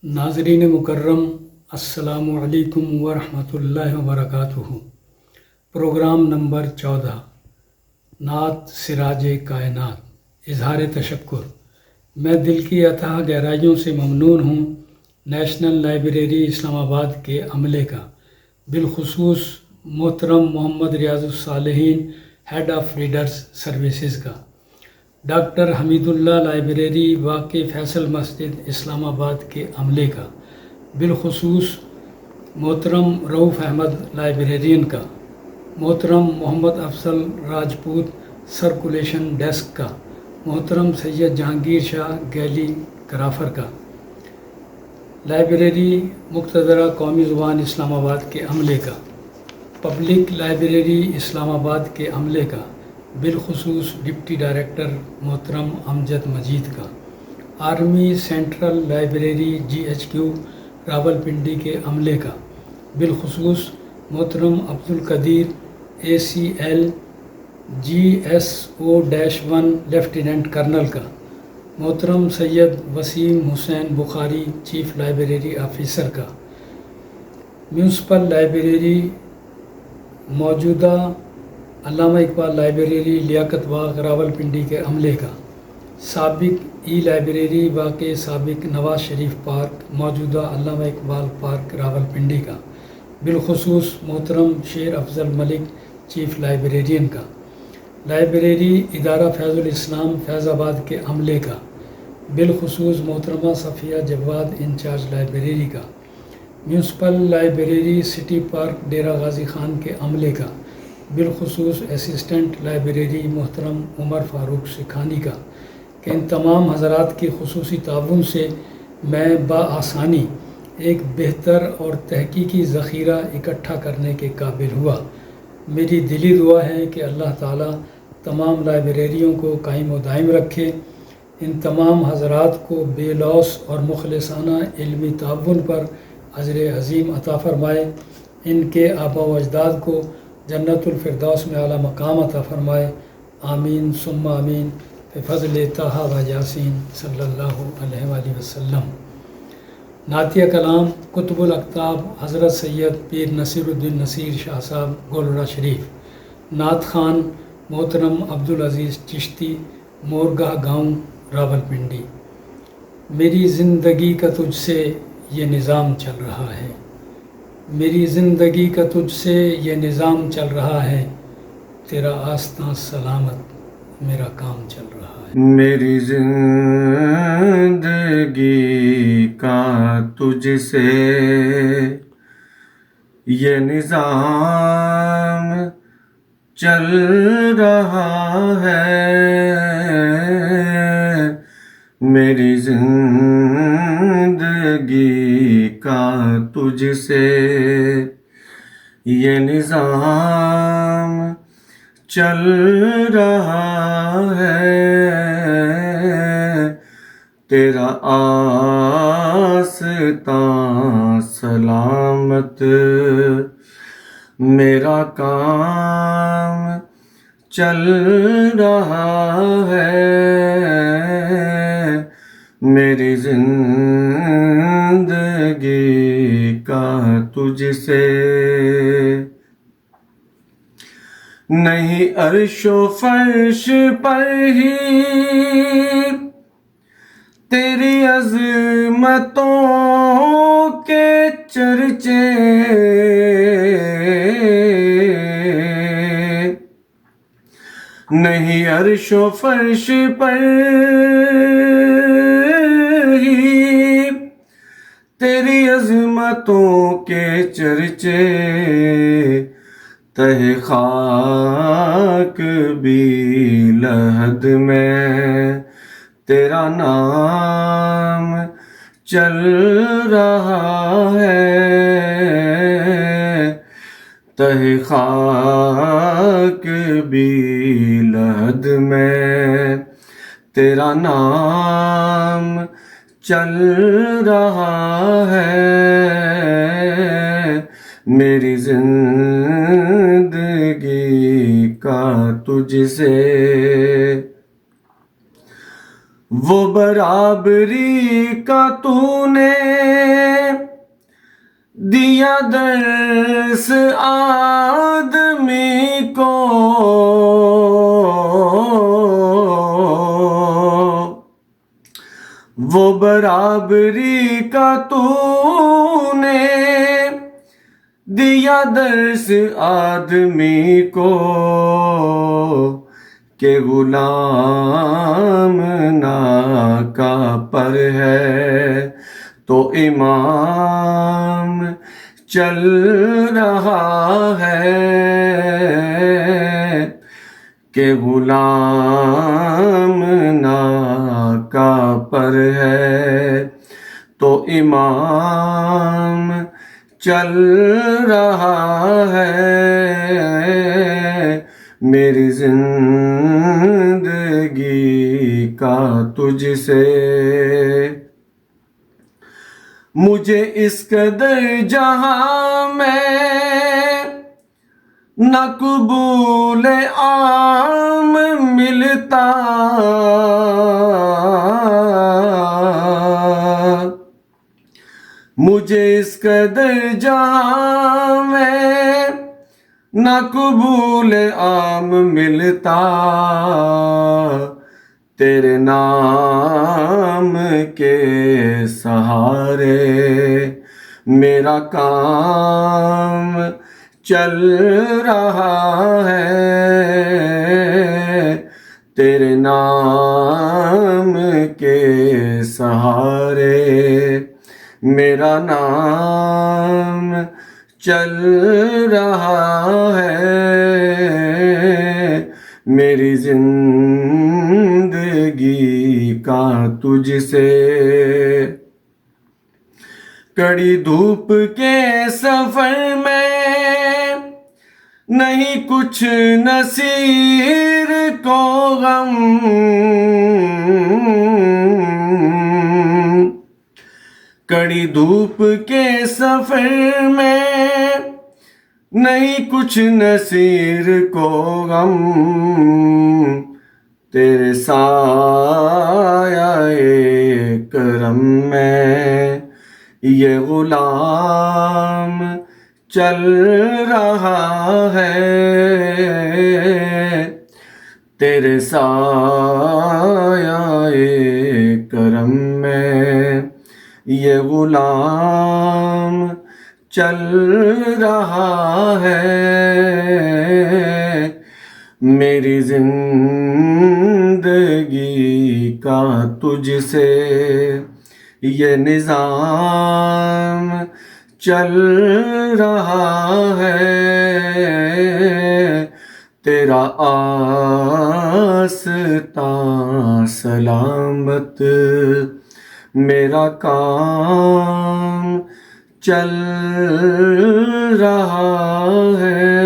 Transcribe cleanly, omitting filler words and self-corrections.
ناظرین مکرم، السلام علیکم ورحمۃ اللہ وبرکاتہ۔ پروگرام نمبر 14، نعت سراج کائنات، اظہار تشکر۔ میں دل کی اتھاہ گہرائیوں سے ممنون ہوں نیشنل لائبریری اسلام آباد کے عملے کا، بالخصوص محترم محمد ریاض الصالحین، ہیڈ آف ریڈرز سروسز کا، ڈاکٹر حمید اللہ لائبریری واقع فیصل مسجد اسلام آباد کے عملے کا، بالخصوص محترم رؤف احمد لائبریرین کا، محترم محمد افضل راجپوت سرکولیشن ڈیسک کا، محترم سید جہانگیر شاہ گیلی گرافر کا، لائبریری مقتدرہ قومی زبان اسلام آباد کے عملے کا، پبلک لائبریری اسلام آباد کے عملے کا، بالخصوص ڈپٹی ڈائریکٹر محترم امجد مجید کا، army central library G H Q Rawalpindi کے عملے کا، بالخصوص محترم Abdul Qadeer A C L G S O one lieutenant colonel کا، محترم Syed Waseem Hussain Bukhari chief library officer کا، میونسپل لائبریری موجودہ علامہ اقبال لائبریری لیاقت باغ راولپنڈی کے عملے کا، سابق ای لائبریری واقع سابق نواز شریف پارک موجودہ علامہ اقبال پارک راولپنڈی کا، بالخصوص محترم شیر افضل ملک چیف لائبریرین کا، لائبریری ادارہ فیض الاسلام فیض آباد کے عملے کا، بالخصوص محترمہ صفیہ جواد انچارج لائبریری کا، municipal library city park Dera Ghazi Khan کے عملے کا، بالخصوص اسسٹنٹ لائبریری محترم عمر فاروق سکھانی کا، کہ ان تمام حضرات کی خصوصی تعاون سے میں بآسانی ایک بہتر اور تحقیقی ذخیرہ اکٹھا کرنے کے قابل ہوا۔ میری دلی دعا ہے کہ اللہ تعالیٰ تمام لائبریریوں کو قائم و دائم رکھے، ان تمام حضرات کو بے لوث اور مخلصانہ علمی تعاون پر اجر عظیم عطا فرمائے، ان کے آباء و اجداد کو جنت الفردوس میں اعلیٰ مقام عطا فرمائے، آمین ثم آمین، بفضل طٰہٰ و یاسین صلی اللہ علیہ وآلہ وسلم۔ نعتیہ کلام قطب الاقطاب حضرت سید پیر نصیر الدین نصیر شاہ صاحب گولڑہ شریف، نعت خوان محترم عبدالعزیز چشتی مورگاہ گاؤں راولپنڈی۔ میری زندگی کا تجھ سے یہ نظام چل رہا ہے، میری زندگی کا تجھ سے یہ نظام چل رہا ہے، تیرا آستاں سلامت میرا کام چل رہا ہے۔ میری زندگی کا تجھ سے یہ نظام چل رہا ہے، میری زندگی کا تجھ سے یہ نظام چل رہا ہے، تیرا آستاں سلامت میرا کام چل رہا ہے، میری زندگی کا تجھ سے نہیں عرش و فرش پر ہی تیری عظمتوں کے چرچے، نہیں عرش و فرش پر ہی تیری عظمتوں کے چرچے، تہ خاک بھی لحد میں تیرا نام چل رہا ہے، تہ خاک بھی لحد میں تیرا نام چل رہا ہے، میری زندگی کا تجھ سے وہ برابری کا تو نے دیا درس آدمی کو، وہ برابری کا تو نے دیا درس آدمی کو، کہ غلام ناکا پر ہے تو امام چل رہا ہے، کہ غلام ناکا پر ہے تو امام چل رہا ہے۔ میری زندگی کا تجھ سے مجھے اس قدر جہاں میں نہ قبول عام ملتا، مجھے اس قدر جہاں میں نہ قبول عام ملتا، تیرے نام کے سہارے میرا کام چل رہا ہے، تیرے نام کے سہارے میرا نام چل رہا ہے۔ میری زندگی کا تجھ سے کڑی دھوپ کے سفر میں نہیں کچھ نصیر کو غم، کڑی دھوپ کے سفر میں نہیں کچھ نصیر کو غم، تیرے سایہ کرم میں یہ غلام چل رہا ہے، تیرے سایہ کرم میں یہ غلام چل رہا ہے۔ میری زندگی کا تجھ سے یہ نظام چل رہا ہے، تیرا آستان سلامت میرا کام چل رہا ہے۔